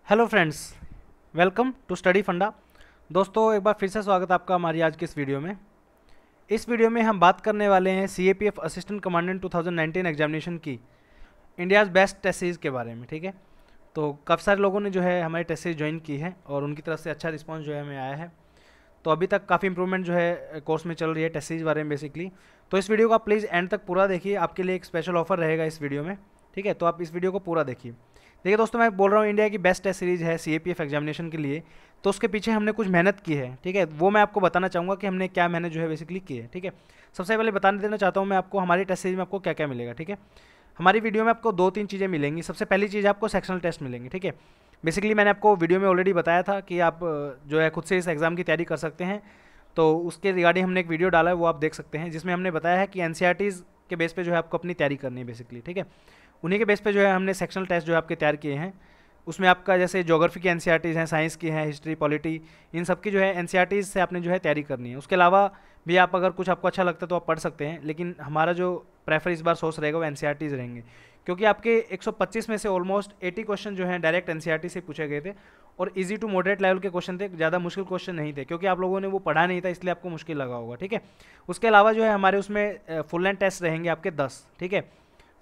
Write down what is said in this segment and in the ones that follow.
Hello friends, welcome to Study Funda. दोस्तों, एक बार फिर से स्वागत है आपका हमारी आज की इस वीडियो में। इस वीडियो में हम बात करने वाले हैं सीएपीएफ असिस्टेंट कमांडेंट 2019 एग्जामिनेशन की इंडियाज़ बेस्ट टेस्ट सीरीज़ के बारे में। ठीक है, तो काफ़ी सारे लोगों ने जो है हमारी टेस्ट सीरीज ज्वाइन की है और उनकी तरफ से अच्छा रिस्पॉन्स जो है हमें आया है। तो अभी तक काफ़ी इंप्रूवमेंट जो है कोर्स में चल रही है टेस्ट सीरीज बारे में बेसिकली। तो इस वीडियो को आप प्लीज़ एंड तक पूरा देखिए, आपके लिए एक स्पेशल ऑफर रहेगा इस वीडियो में। ठीक है, तो आप इस वीडियो को पूरा देखिए। देखिए दोस्तों, मैं बोल रहा हूँ इंडिया की बेस्ट टेस्ट सीरीज है सीएपीएफ एग्जामिनेशन के लिए, तो उसके पीछे हमने कुछ मेहनत की है। ठीक है, वो मैं आपको बताना चाहूँगा कि हमने क्या मेहनत जो है बेसिकली की है। ठीक है, सबसे पहले बताने देना चाहता हूँ मैं आपको हमारी टेस्ट सीरीज में आपको क्या क्या मिलेगा। ठीक है, हमारी वीडियो में आपको दो तीन चीज़ें मिलेंगी। सबसे पहली चीज़ आपको सेक्शनल टेस्ट मिलेंगे। ठीक है, बेसिकली मैंने आपको वीडियो में ऑलरेडी बताया था कि आप जो है खुद से इस एग्ज़ाम की तैयारी कर सकते हैं। तो उसके रिगार्डिंग हमने एक वीडियो डाला है, वो आप देख सकते हैं, जिसमें हमने बताया है कि एनसीईआरटीज़ के बेस पे जो है आपको अपनी तैयारी करनी है बेसिकली। ठीक है, उन्हीं के बेस पे जो है हमने सेक्शनल टेस्ट जो है आपके तैयार किए हैं। उसमें आपका जैसे ज्योग्राफी की एनसीईआरटीज़ हैं, साइंस की हैं, हिस्ट्री, पॉलिटी, इन सब की जो है एनसीईआरटीज़ से आपने जो है तैयारी करनी है। उसके अलावा भी आप अगर कुछ आपको अच्छा लगता है तो आप पढ़ सकते हैं, लेकिन हमारा जो प्रेफर इस बार सोर्स रहेगा वो एनसीईआरटीज़ रहेंगे, क्योंकि आपके 125 में से ऑलमोस्ट 80 क्वेश्चन जो हैं डायरेक्ट एनसीईआरटी से पूछे गए थे और इजी टू मॉडरेट लेवल के क्वेश्चन थे, ज़्यादा मुश्किल क्वेश्चन नहीं थे, क्योंकि आप लोगों ने वो पढ़ा नहीं था इसलिए आपको मुश्किल लगा होगा। ठीक है, उसके अलावा जो है हमारे उसमें फुल लेंथ टेस्ट रहेंगे आपके 10। ठीक है,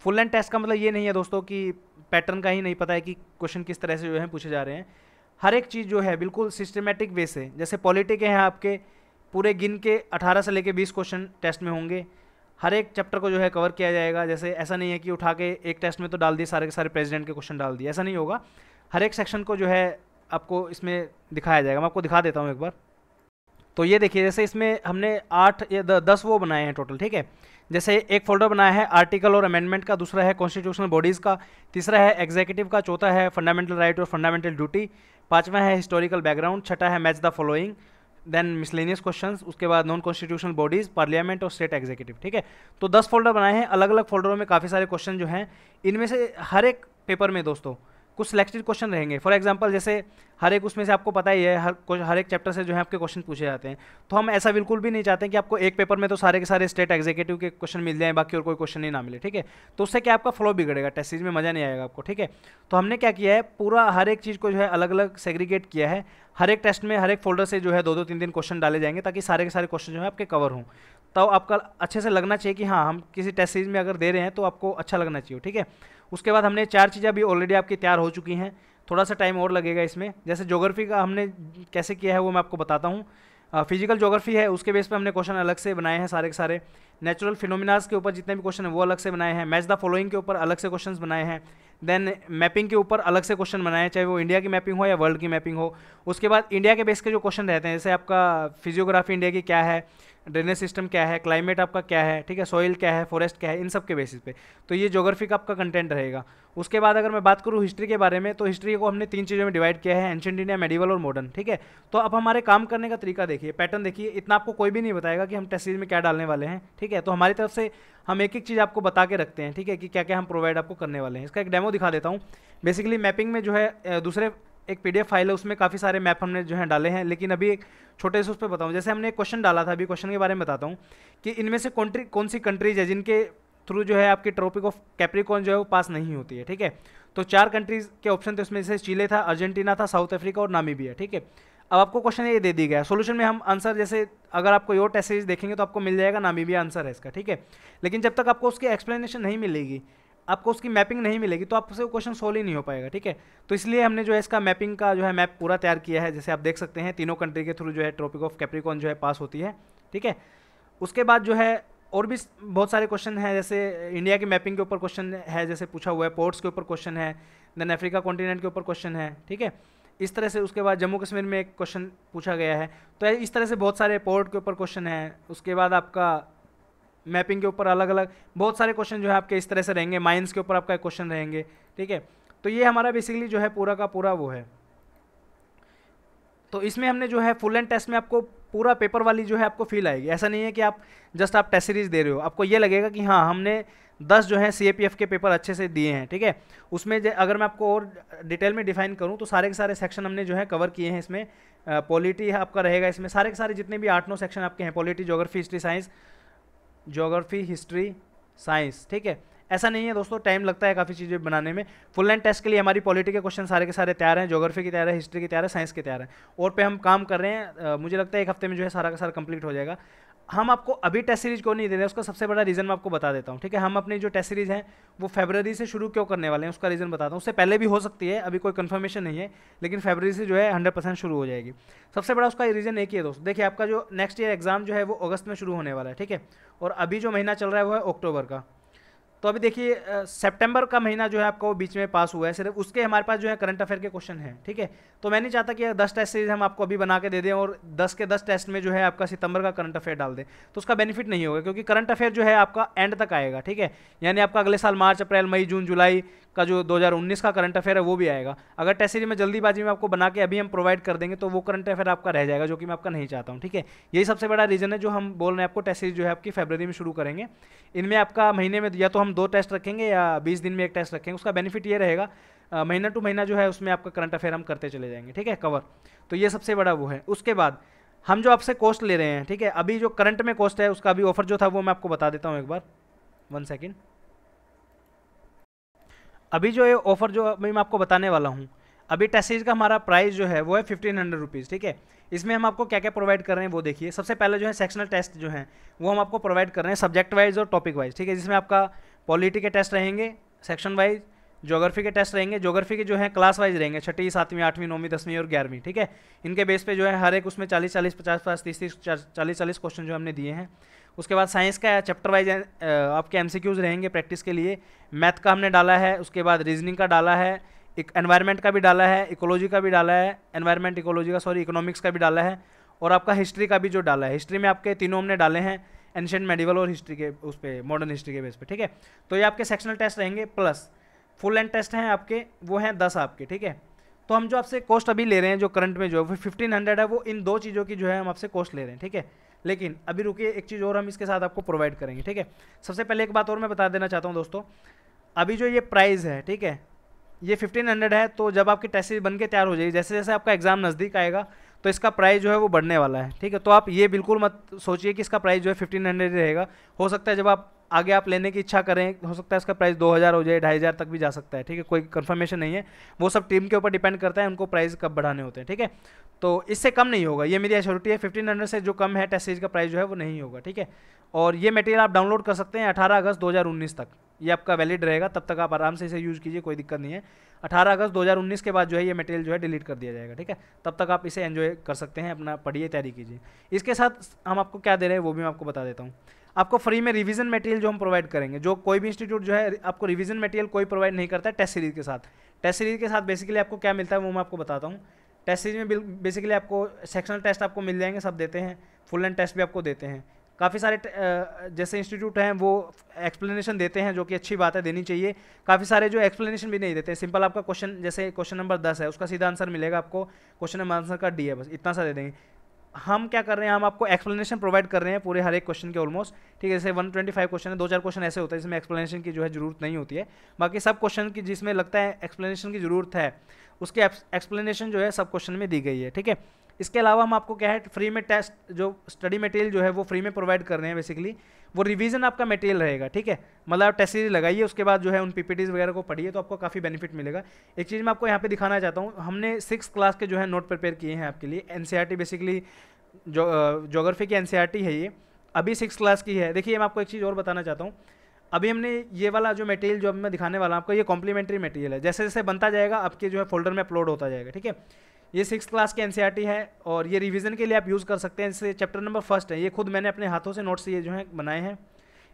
फुल लेंथ टेस्ट का मतलब ये नहीं है दोस्तों कि पैटर्न का ही नहीं पता है कि क्वेश्चन किस तरह से जो है पूछे जा रहे हैं। हर एक चीज़ जो है बिल्कुल सिस्टमेटिक वे से, जैसे पॉलिटी के हैं आपके पूरे गिन के 18 से लेके 20 क्वेश्चन टेस्ट में होंगे। हर एक चैप्टर को जो है कवर किया जाएगा। जैसे ऐसा नहीं है कि उठा के एक टेस्ट में तो डाल दिए सारे के सारे प्रेसिडेंट के क्वेश्चन डाल दिए, ऐसा नहीं होगा। हर एक सेक्शन को जो है आपको इसमें दिखाया जाएगा। मैं आपको दिखा देता हूँ एक बार। तो ये देखिए, जैसे इसमें हमने 8 या 10 वो बनाए हैं टोटल। ठीक है, जैसे एक फोल्डर बनाया है आर्टिकल और अमेंडमेंट का, दूसरा है कॉन्स्टिट्यूशनल बॉडीज़ का, तीसरा है एग्जीक्यूटिव का, चौथा है फंडामेंटल राइट और फंडामेंटल ड्यूटी, पांचवा है हिस्टोरिकल बैकग्राउंड, छठा है match the following, then miscellaneous questions, उसके बाद नॉन कॉन्स्टिट्यूशनल बॉडीज़, पार्लियामेंट और स्टेट एग्जीक्यूटिव। ठीक है, तो 10 फोल्डर बनाए हैं। अलग अलग फोल्डरों में काफ़ी सारे क्वेश्चन जो हैं, इनमें से हर एक पेपर में दोस्तों कुछ सिलेक्टेड क्वेश्चन रहेंगे। फॉर एग्जांपल, जैसे हर एक उसमें से आपको पता ही है हर एक चैप्टर से जो है आपके क्वेश्चन पूछे जाते हैं। तो हम ऐसा बिल्कुल भी नहीं चाहते कि आपको एक पेपर में तो सारे के सारे स्टेट एग्जीक्यूटिव के क्वेश्चन मिल जाएं, बाकी और कोई क्वेश्चन नहीं ना मिले। ठीक है, तो उससे क्या आपका फ्लो बिगड़ेगा, टेस्ट सीरीज में मज़ा नहीं आएगा आपको। ठीक है, तो हमने क्या किया है, पूरा हर एक चीज़ को जो है अलग अलग सेग्रीगेट किया है। हर एक टेस्ट में हर एक फोल्डर से जो है 2-2 3-3 क्वेश्चन डाले जाएंगे, ताकि सारे के सारे क्वेश्चन जो है आपके कवर हों। तो आपका अच्छे से लगना चाहिए कि हाँ, हम किसी टेस्ट सीरीज में अगर दे रहे हैं तो आपको अच्छा लगना चाहिए। ठीक है, उसके बाद हमने 4 चीज़ें अभी ऑलरेडी आपकी तैयार हो चुकी हैं। थोड़ा सा टाइम और लगेगा इसमें। जैसे ज्योग्राफी का हमने कैसे किया है वो मैं आपको बताता हूँ। फिजिकल ज्योग्राफी है, उसके बेस पे हमने क्वेश्चन अलग से बनाए हैं सारे के सारे। नेचुरल फिनोमिनास के ऊपर जितने भी क्वेश्चन हैं वो अलग से बनाए हैं। मैच द फॉलोइंग के ऊपर अलग से क्वेश्चन बनाए हैं। देन मैपिंग के ऊपर अलग से क्वेश्चन बनाए हैं, चाहे वो इंडिया की मैपिंग हो या वर्ल्ड की मैपिंग हो। उसके बाद इंडिया के बेस के जो क्वेश्चन रहते हैं, जैसे आपका फिजियोग्राफी इंडिया की क्या है, ड्रेनेज सिस्टम क्या है, क्लाइमेट आपका क्या है, ठीक है, सॉइल क्या है, फॉरेस्ट क्या है, इन सब के बेसिस पे। तो ये ज्योग्राफी का आपका कंटेंट रहेगा। उसके बाद अगर मैं बात करूँ हिस्ट्री के बारे में, तो हिस्ट्री को हमने 3 चीज़ों में डिवाइड किया है, एंशिएंट इंडिया, मेडिवल और मॉडर्न। ठीक है, तो अब हमारे काम करने का तरीका देखिए, पैटर्न देखिए। इतना आपको कोई भी नहीं बताएगा कि हम टेस्ट सीरीज में क्या डालने वाले हैं। ठीक है, तो हमारी तरफ से हम एक एक चीज़ आपको बता के रखते हैं। ठीक है, कि क्या क्या हम प्रोवाइड आपको करने वाले हैं। इसका एक डेमो दिखा देता हूँ। बेसिकली मैपिंग में जो है दूसरे एक पीडीएफ फाइल है, उसमें काफ़ी सारे मैप हमने जो है डाले हैं, लेकिन अभी एक छोटे से उस पर बताऊँ। जैसे हमने एक क्वेश्चन डाला था, अभी क्वेश्चन के बारे में बताता हूँ कि इनमें से कौन सी कंट्रीज है जिनके थ्रू जो है आपकी ट्रॉपिक ऑफ कैप्रिकॉर्न जो है वो पास नहीं होती है। ठीक है, तो 4 कंट्रीज के ऑप्शन थे उसमें, जैसे चिले था, अर्जेंटीना था, साउथ अफ्रीका और नामीबिया। ठीक है, अब आपको क्वेश्चन ये दे दी गया है। सोल्यूशन में हम आंसर, जैसे अगर आप कोई और टेस्ट सीरीज देखेंगे तो आपको मिल जाएगा नामीबिया आंसर है इसका। ठीक है, लेकिन जब तक आपको उसकी एक्सप्लेनेशन नहीं मिलेगी, आपको उसकी मैपिंग नहीं मिलेगी, तो आपसे वो क्वेश्चन सोल्व ही नहीं हो पाएगा। ठीक है, तो इसलिए हमने जो है इसका मैपिंग का जो है मैप पूरा तैयार किया है। जैसे आप देख सकते हैं, तीनों कंट्री के थ्रू जो है ट्रॉपिक ऑफ कैप्रिकॉर्न जो है पास होती है। ठीक है, उसके बाद जो है और भी बहुत सारे क्वेश्चन हैं। जैसे इंडिया की मैपिंग के ऊपर क्वेश्चन है, जैसे पूछा हुआ है, पोर्ट्स के ऊपर क्वेश्चन है, देन अफ्रीका कॉन्टिनेंट के ऊपर क्वेश्चन है। ठीक है, इस तरह से। उसके बाद जम्मू कश्मीर में एक क्वेश्चन पूछा गया है। तो इस तरह से बहुत सारे पोर्ट के ऊपर क्वेश्चन है। उसके बाद आपका मैपिंग के ऊपर अलग अलग बहुत सारे क्वेश्चन जो है आपके इस तरह से रहेंगे। माइंस के ऊपर आपका क्वेश्चन रहेंगे। ठीक है, तो ये हमारा बेसिकली जो है पूरा का पूरा वो है। तो इसमें हमने जो है फुल लेंथ टेस्ट में आपको पूरा पेपर वाली जो है आपको फील आएगी। ऐसा नहीं है कि आप जस्ट आप टेस्ट सीरीज दे रहे हो, आपको ये लगेगा कि हाँ, हमने 10 जो है सीएपीएफ के पेपर अच्छे से दिए हैं। ठीक है, उसमें अगर मैं आपको और डिटेल में डिफाइन करूँ तो सारे के सारे सेक्शन हमने जो है कवर किए हैं। इसमें पॉलिटी आपका रहेगा, इसमें सारे के सारे जितने भी 8-9 सेक्शन आपके हैं, polity, geography, history, science, geography, history, science. ठीक है, ऐसा नहीं है दोस्तों, टाइम लगता है काफ़ी चीज़ें बनाने में। फुल लेंथ टेस्ट के लिए हमारी पॉलिटी के क्वेश्चन सारे के सारे तैयार हैं, ज्योग्राफी की तैयार है, हिस्ट्री की तैयार है, साइंस की तैयार है, और पे हम काम कर रहे हैं। मुझे लगता है एक हफ्ते में जो है सारा का सारा कंप्लीट हो जाएगा। हम आपको अभी टेस्ट सीरीज क्यों नहीं दे रहे, उसका सबसे बड़ा रीज़न मैं आपको बता देता हूँ, ठीक है। हम अपनी जो टेस्ट सीरीज है वो फरवरी से शुरू क्यों करने वाले हैं, उसका रीज़न बताता हूँ। उससे पहले भी हो सकती है, अभी कोई कंफर्मेशन नहीं है, लेकिन फरवरी से जो है 100% शुरू हो जाएगी। सबसे बड़ा उसका रीज़न एक ही है दोस्तों, देखिए आपका जो नेक्स्ट ईयर एग्जाम जो है वो अगस्त में शुरू होने वाला है, ठीक है, और अभी जो महीना चल रहा है वो है अक्टूबर का। तो अभी देखिए सितंबर का महीना जो है आपका वो बीच में पास हुआ है, सिर्फ उसके हमारे पास जो है करंट अफेयर के क्वेश्चन हैं, ठीक है। तो मैं नहीं चाहता कि 10 टेस्ट सीरीज हम आपको अभी बना के दे दें और 10 के 10 टेस्ट में जो है आपका सितंबर का करंट अफेयर डाल दें, तो उसका बेनिफिट नहीं होगा, क्योंकि करंट अफेयर जो है आपका एंड तक आएगा, ठीक है। यानी आपका अगले साल मार्च, अप्रैल, मई, जून, जुलाई का जो 2019 का करंट अफेयर है वो भी आएगा। अगर टेस्ट सीरीज में जल्दीबाजी में आपको बना के अभी हम प्रोवाइड कर देंगे तो वो करंट अफेयर आपका रह जाएगा, जो कि मैं आपका नहीं चाहता हूँ, ठीक है। यही सबसे बड़ा रीज़न है जो हम बोल रहे हैं आपको टेस्ट सीरीज जो है आपकी फरवरी में शुरू करेंगे। इनमें आपका महीने में या तो हम 2 टेस्ट रखेंगे या 20 दिन में 1 टेस्ट रखेंगे। उसका बेनिफिट ये रहेगा महीना टू महीना जो है उसमें आपका करंट अफेयर हम करते चले जाएंगे, ठीक है, कवर। तो ये सबसे बड़ा वो है। उसके बाद हम जो आपसे कॉस्ट ले रहे हैं, ठीक है, अभी जो करंट में कॉस्ट है उसका अभी ऑफर जो था वो मैं आपको बता देता हूँ एक बार, 1 सेकेंड। अभी जो ये ऑफर जो अभी मैं आपको बताने वाला हूँ, अभी टेस्ट सीरीज का हमारा प्राइस जो है वो है 1500 रुपीज़, ठीक है। इसमें हम आपको क्या क्या प्रोवाइड कर रहे हैं वो देखिए। सबसे पहले जो है सेक्शनल टेस्ट जो है वो हम आपको प्रोवाइड कर रहे हैं सब्जेक्ट वाइज और टॉपिक वाइज, ठीक है, जिसमें आपका पॉलिटी के टेस्ट रहेंगे सेक्शन वाइज, ज्योग्राफी के टेस्ट रहेंगे, ज्योग्राफी के जो है क्लास वाइज रहेंगे, 6वीं 7वीं 8वीं 9वीं 10वीं और 11वीं, ठीक है। इनके बेस पे जो है हर एक उसमें 40-40 50-50 30-30 40-40 क्वेश्चन जो हमने दिए हैं। उसके बाद साइंस का चैप्टर वाइज आपके एमसीक्यूज रहेंगे प्रैक्टिस के लिए। मैथ का हमने डाला है, उसके बाद रीजनिंग का डाला है, एक एनवायरनमेंट का भी डाला है, इकोलॉजी का भी डाला है, एनवायरनमेंट इकोलॉजी का सॉरी इकोनॉमिक्स का भी डाला है, और आपका हिस्ट्री का भी जो डाला है। हिस्ट्री में आपके तीनों हमने डाले हैं, एंशिएंट मेडिवल और हिस्ट्री के उस पर मॉडर्न हिस्ट्री के बेस पे, ठीक है। तो ये आपके सेक्शनल टेस्ट रहेंगे, प्लस फुल लेंथ टेस्ट हैं आपके, वो हैं 10 आपके, ठीक है। तो हम जो आपसे कॉस्ट अभी ले रहे हैं जो करंट में जो है वो 1500 है, वो इन 2 चीज़ों की जो है हम आपसे कॉस्ट ले रहे हैं, ठीक है। लेकिन अभी रुकिए, एक चीज़ और हम इसके साथ आपको प्रोवाइड करेंगे, ठीक है। सबसे पहले एक बात और मैं बता देना चाहता हूँ दोस्तों, अभी जो ये प्राइस है, ठीक है, ये 1500 है। तो जब आपकी टेस्ट सीरीज बन के तैयार हो जाएगी, जैसे जैसे आपका एग्जाम नज़दीक आएगा तो इसका प्राइस जो है वो बढ़ने वाला है, ठीक है। तो आप ये बिल्कुल मत सोचिए कि इसका प्राइस जो है 1500 रहेगा। हो सकता है जब आप आगे आप लेने की इच्छा करें, हो सकता है इसका प्राइस 2000 हो जाए, 2500 तक भी जा सकता है, ठीक है। कोई कंफर्मेशन नहीं है, वो सब टीम के ऊपर डिपेंड करता है, उनको प्राइस कब बढ़ाने होते हैं, ठीक है। तो इससे कम नहीं होगा, ये मेरी एश्योरिटी है। 1500 से जो कम है टेस्ट सीरीज का प्राइस जो है वो नहीं होगा, ठीक है। और ये मटेरियल आप डाउनलोड कर सकते हैं 18 अगस्त 2019 तक, ये आपका वैलिड रहेगा, तब तक आप आराम से इसे यूज़ कीजिए, कोई दिक्कत नहीं है। 18 अगस्त 2019 के बाद जो है ये मटेरियल जो है डिलीट कर दिया जाएगा, ठीक है। तब तक आप इसे एंजॉय कर सकते हैं, अपना पढ़िए, तैयारी कीजिए। इसके साथ हम आपको क्या दे रहे हैं वो भी मैं आपको बता देता हूँ। आपको फ्री में रिवीजन मटेरियल जो हम प्रोवाइड करेंगे, जो कोई भी इंस्टीट्यूट जो है आपको रिवीजन मटेरियल कोई प्रोवाइड नहीं करता है टेस्ट सीरीज के साथ। टेस्ट सीरीज के साथ बेसिकली आपको क्या मिलता है वो मैं आपको बताता हूँ। टेस्ट सीरीज में बेसिकली आपको सेक्शनल टेस्ट आपको मिल जाएंगे, सब देते हैं, फुल लेंथ टेस्ट भी आपको देते हैं। काफ़ी सारे जैसे इंस्टीट्यूट हैं वो एक्सप्लेनेशन देते हैं, जो कि अच्छी बात है, देनी चाहिए। काफ़ी सारे जो एक्सप्लेनेशन भी नहीं देते, सिंपल आपका क्वेश्चन, जैसे क्वेश्चन नंबर 10 है उसका सीधा आंसर मिलेगा आपको, क्वेश्चन नंबर आंसर का डी है, बस इतना सा दे देंगे। हम क्या कर रहे हैं, हम आपको एक्सप्लेनेशन प्रोवाइड कर रहे हैं पूरे हर एक क्वेश्चन के ऑलमोस्ट, ठीक है। जैसे 125 क्वेश्चन है, 2-4 क्वेश्चन ऐसे होते हैं जिसमें एक्सप्लेनेशन की जो है जरूरत नहीं होती है। बाकी सब क्वेश्चन की जिसमें लगता है एक्सप्लेनेशन की जरूरत है, उसकी एक्सप्लेनेशन जो है सब क्वेश्चन में दी गई है, ठीक है। इसके अलावा हम आपको क्या है, फ्री में टेस्ट जो स्टडी मटेरियल जो है वो फ्री में प्रोवाइड कर रहे हैं। बेसिकली वो रिवीजन आपका मटेरियल रहेगा, ठीक है। मतलब आप टेस्ट सीरीज लगाइए, उसके बाद जो है उन पीपीटीज वगैरह को पढ़िए, तो आपको काफ़ी बेनिफिट मिलेगा। एक चीज़ मैं आपको यहाँ पे दिखाना चाहता हूँ, हमने 6th क्लास के जो है नोट प्रिपेयर किए हैं आपके लिए। एनसीईआरटी बेसिकली ज्योग्राफी की एनसीईआरटी है ये, अभी 6th क्लास की है। देखिए मैं आपको एक चीज़ और बताना चाहता हूँ, अभी हमने ये वाला जो मटेरियल जो मैं दिखाने वाला हूँ आपको, ये कॉम्प्लीमेंट्री मटेरियल है, जैसे जैसे बनता जाएगा आपके जो है फोल्डर में अपलोड होता जाएगा, ठीक है। ये 6th क्लास की एनसीईआरटी है और ये रिवीजन के लिए आप यूज़ कर सकते हैं। इससे चैप्टर नंबर 1 है, ये खुद मैंने अपने हाथों से नोट्स ये जो है बनाए हैं।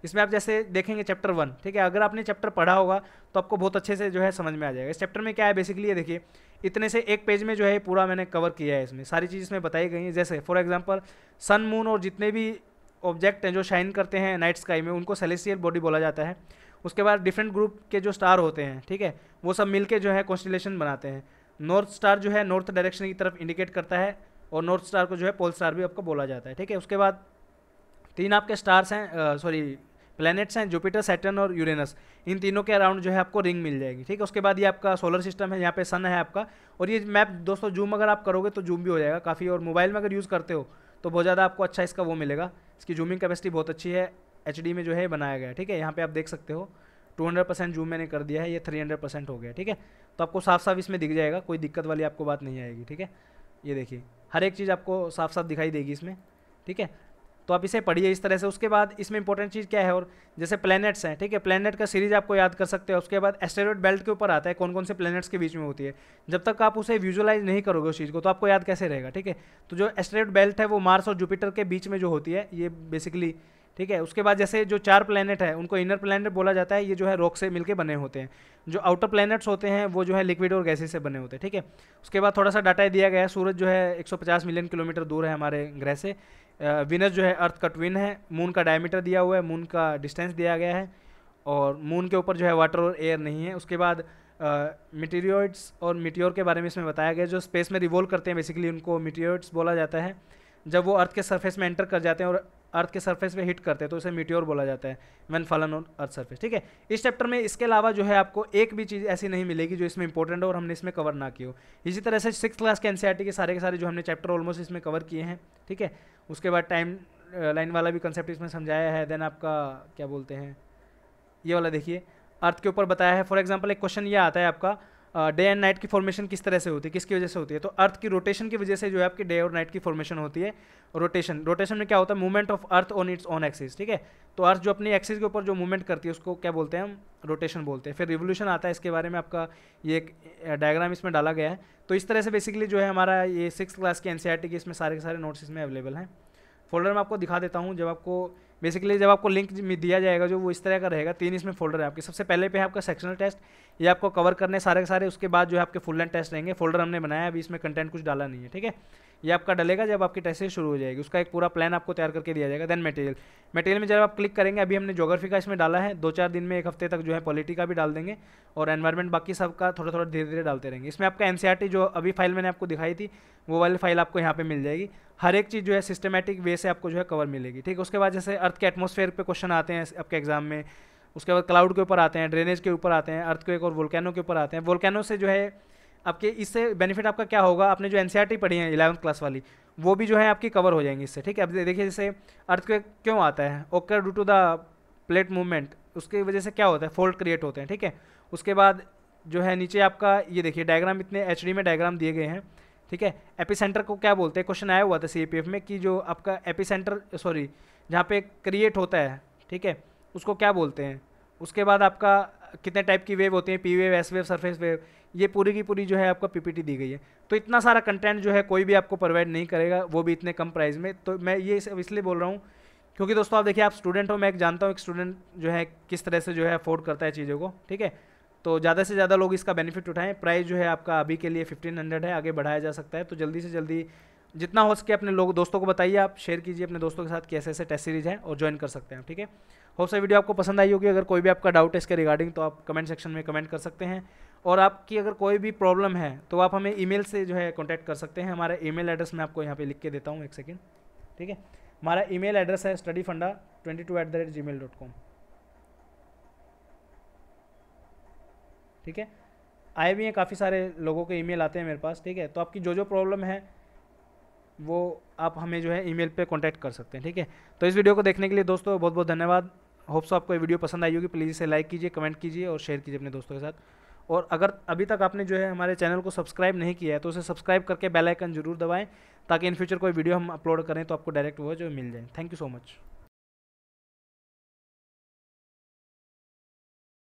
इसमें आप जैसे देखेंगे चैप्टर 1, ठीक है, अगर आपने चैप्टर पढ़ा होगा तो आपको बहुत अच्छे से जो है समझ में आ जाएगा। इस चैप्टर में क्या है बेसिकली, ये देखिए इतने से एक पेज में जो है पूरा मैंने कवर किया है, इसमें सारी चीज़ इसमें बताई गई हैं। जैसे फॉर एग्जांपल सन, मून और जितने भी ऑब्जेक्ट हैं जो शाइन करते हैं नाइट स्काई में, उनको सेलेस्टियल बॉडी बोला जाता है। उसके बाद डिफरेंट ग्रुप के जो स्टार होते हैं, ठीक है, वो सब मिलके जो है कॉन्स्टिलेशन बनाते हैं। नॉर्थ स्टार जो है नॉर्थ डायरेक्शन की तरफ इंडिकेट करता है, और नॉर्थ स्टार को जो है पोल स्टार भी आपको बोला जाता है, ठीक है। उसके बाद 3 आपके स्टार्स हैं, सॉरी प्लैनेट्स हैं, जुपिटर, सैटर्न और यूरेनस। इन तीनों के अराउंड जो है आपको रिंग मिल जाएगी, ठीक है। उसके बाद ये आपका सोलर सिस्टम है, यहाँ पे सन है आपका। और ये मैप दोस्तों जूम अगर आप करोगे तो जूम भी हो जाएगा काफ़ी, और मोबाइल में अगर यूज़ करते हो तो बहुत ज़्यादा आपको अच्छा इसका वो मिलेगा। इसकी जूमिंग कैपेसिटी बहुत अच्छी है, HD में जो है बनाया गया है, ठीक है। यहाँ पे आप देख सकते हो 200% जूम मैंने कर दिया है, ये 300% हो गया, ठीक है। तो आपको साफ साफ इसमें दिख जाएगा, कोई दिक्कत वाली आपको बात नहीं आएगी, ठीक है। ये देखिए हर एक चीज़ आपको साफ साफ दिखाई देगी इसमें, ठीक है। तो आप इसे पढ़िए इस तरह से। उसके बाद इसमें इंपॉर्टेंट चीज़ क्या है, और जैसे प्लैनेट्स हैं, ठीक है, प्लैनेट का सीरीज आपको याद कर सकते हो। उसके बाद एस्टेरॉयड बेल्ट के ऊपर आता है कौन कौन से प्लैनेट्स के बीच में होती है। जब तक आप उसे विजुअलाइज नहीं करोगे उस चीज़ को, तो आपको याद कैसे रहेगा, ठीक है। तो जो एस्टेरॉयड बेल्ट है वो मार्स और जुपिटर के बीच में जो होती है, ये बेसिकली, ठीक है। उसके बाद जैसे जो 4 प्लैनेट है उनको इनर प्लैनेट बोला जाता है, ये जो है रॉक से मिलके बने होते हैं। जो आउटर प्लैनेट्स होते हैं वो जो है लिक्विड और गैसेस से बने होते हैं, ठीक है। उसके बाद थोड़ा सा डाटा दिया गया है। सूरज जो है 150 मिलियन किलोमीटर दूर है हमारे ग्रह से। विनस जो है अर्थ का ट्विन है। मून का डायमीटर दिया हुआ है, मून का डिस्टेंस दिया गया है, और मून के ऊपर जो है वाटर और एयर नहीं है। उसके बाद मिटीरियोइड्स और मिटियोर के बारे में इसमें बताया गया, जो स्पेस में रिवॉल्व करते हैं, बेसिकली उनको मिटीरियोइड्स बोला जाता है। जब वो अर्थ के सरफेस में एंटर कर जाते हैं और अर्थ के सरफेस पे हिट करते हैं तो इसे मीटियोर बोला जाता है, when fallen on earth surface, ठीक है। इस चैप्टर में इसके अलावा जो है आपको एक भी चीज़ ऐसी नहीं मिलेगी जो इसमें इंपॉर्टेंट हो और हमने इसमें कवर ना की हो। इसी तरह से 6th क्लास के एनसीईआरटी के सारे जो हमने चैप्टर ऑलमोस्ट इसमें कवर किए हैं, ठीक है। उसके बाद टाइम लाइन वाला भी कंसेप्ट इसमें समझाया है। देन आपका क्या बोलते हैं, ये वाला देखिए अर्थ के ऊपर बताया है। फॉर एग्जाम्पल एक क्वेश्चन ये आता है आपका, डे एंड नाइट की फॉर्मेशन किस तरह से होती है, किसकी वजह से होती है। तो अर्थ की रोटेशन की वजह से जो है आपकी डे और नाइट की फॉर्मेशन होती है। रोटेशन में क्या होता है, movement of earth on it's on axis, ठीक है। तो अर्थ जो अपनी एक्सिस के ऊपर जो मूवमेंट करती है उसको क्या बोलते हैं हम, रोटेशन बोलते हैं। फिर रिवोल्यूशन आता है, इसके बारे में आपका ये एक डायग्राम इसमें डाला गया है। तो इस तरह से बेसिकली जो है हमारा ये 6th क्लास की एनसीईआरटी के इसमें सारे के सारे नोट्स इसमें अवेलेबल हैं। फोल्डर में आपको दिखा देता हूँ। जब आपको लिंक दिया जाएगा जो वो इस तरह का रहेगा। 3 इसमें फोल्डर है आपके। सबसे पहले पे है आपका सेक्शनल टेस्ट, ये आपको कवर करने सारे के सारे। उसके बाद जो है आपके फुल लेंथ टेस्ट रहेंगे। फोल्डर हमने बनाया, अभी इसमें कंटेंट कुछ डाला नहीं है, ठीक है। ये आपका डलेगा जब आपकी टेस्ट शुरू हो जाएगी, उसका एक पूरा प्लान आपको तैयार करके दिया जाएगा। देन मटेरियल में जब आप क्लिक करेंगे, अभी हमने ज्योग्राफी का इसमें डाला है, 2-4 दिन में 1 हफ्ते तक जो है पॉलिटी का भी डाल देंगे, और एनवायरमेंट बाकी सबका थोड़ा थोड़ा धीरे धीरे डालते रहेंगे। इसमें आपका एनसीईआरटी जो अभी फाइल मैंने आपको दिखाई थी वो वाली फाइल आपको यहाँ पे मिल जाएगी। हर एक चीज़ जो है सिस्टमेटिक वे से आपको जो है कवर मिलेगी, ठीक है। उसके बाद जैसे अर्थ के एटमॉस्फेयर पे क्वेश्चन आते हैं आपके एग्जाम में। उसके बाद क्लाउड के ऊपर आते हैं, ड्रेनेज के ऊपर आते हैं, अर्थक्वेक और वोल्केनो के ऊपर आते हैं। वोल्केनो से जो है आपके इससे बेनिफिट आपका क्या होगा, आपने जो एनसीईआरटी पढ़ी है 11th क्लास वाली, वो भी जो है आपकी कवर हो जाएंगी इससे, ठीक है। अब देखिए जैसे अर्थक्वेक क्यों आता है, occur due to the plate movement, उसकी वजह से क्या होता है, फोल्ड क्रिएट होते हैं, ठीक है। उसके बाद जो है नीचे आपका ये देखिए डायग्राम, इतने एचडी में डायग्राम दिए गए हैं, ठीक है। एपिसेंटर को क्या बोलते हैं, क्वेश्चन आया हुआ था सीएपीएफ में कि जो आपका एपिसेंटर जहाँ पे क्रिएट होता है, ठीक है, उसको क्या बोलते हैं। उसके बाद आपका कितने टाइप की वेव होती हैं, P wave, S wave, surface wave, ये पूरी की पूरी जो है आपका पीपीटी दी गई है। तो इतना सारा कंटेंट जो है कोई भी आपको प्रोवाइड नहीं करेगा, वो भी इतने कम प्राइस में। तो मैं ये इसलिए बोल रहा हूँ क्योंकि दोस्तों आप देखिए, आप स्टूडेंट हो, मैं जानता हूँ एक स्टूडेंट जो है किस तरह से जो है अफोर्ड करता है चीज़ों को, ठीक है। तो ज़्यादा से ज़्यादा लोग इसका बेनिफिट उठाएं। प्राइस जो है आपका अभी के लिए 1500 है, आगे बढ़ाया जा सकता है। तो जल्दी से जल्दी जितना हो सके अपने दोस्तों को बताइए, आप शेयर कीजिए अपने दोस्तों के साथ कि ऐसे ऐसे टेस्ट सीरीज हैं और ज्वाइन कर सकते हैं, ठीक है। होप से वीडियो आपको पसंद आई होगी। अगर कोई भी आपका डाउट है इसके रिगार्डिंग तो आप कमेंट सेक्शन में कमेंट कर सकते हैं, और आपकी अगर कोई भी प्रॉब्लम है तो आप हमें ईमेल से जो है कॉन्टैक्ट कर सकते हैं। हमारा ईमेल एड्रेस मैं आपको यहाँ पे लिख के देता हूँ, एक सेकेंड, ठीक है। हमारा ईमेल एड्रेस है studyfunda22@gmail.com, ठीक है। आए भी हैं काफ़ी सारे लोगों के ईमेल आते हैं मेरे पास, ठीक है। तो आपकी जो प्रॉब्लम है वो आप हमें जो है ईमेल पे कांटेक्ट कर सकते हैं, ठीक है। तो इस वीडियो को देखने के लिए दोस्तों बहुत बहुत धन्यवाद। होप सो आपको ये वीडियो पसंद आई होगी। प्लीज़ इसे लाइक कीजिए, कमेंट कीजिए और शेयर कीजिए अपने दोस्तों के साथ। और अगर अभी तक आपने जो है हमारे चैनल को सब्सक्राइब नहीं किया है तो उसे सब्सक्राइब करके बेल आइकन जरूर दबाएं, ताकि इन फ्यूचर कोई वीडियो हम अपलोड करें तो आपको डायरेक्ट वो जो मिल जाए। Thank you so much.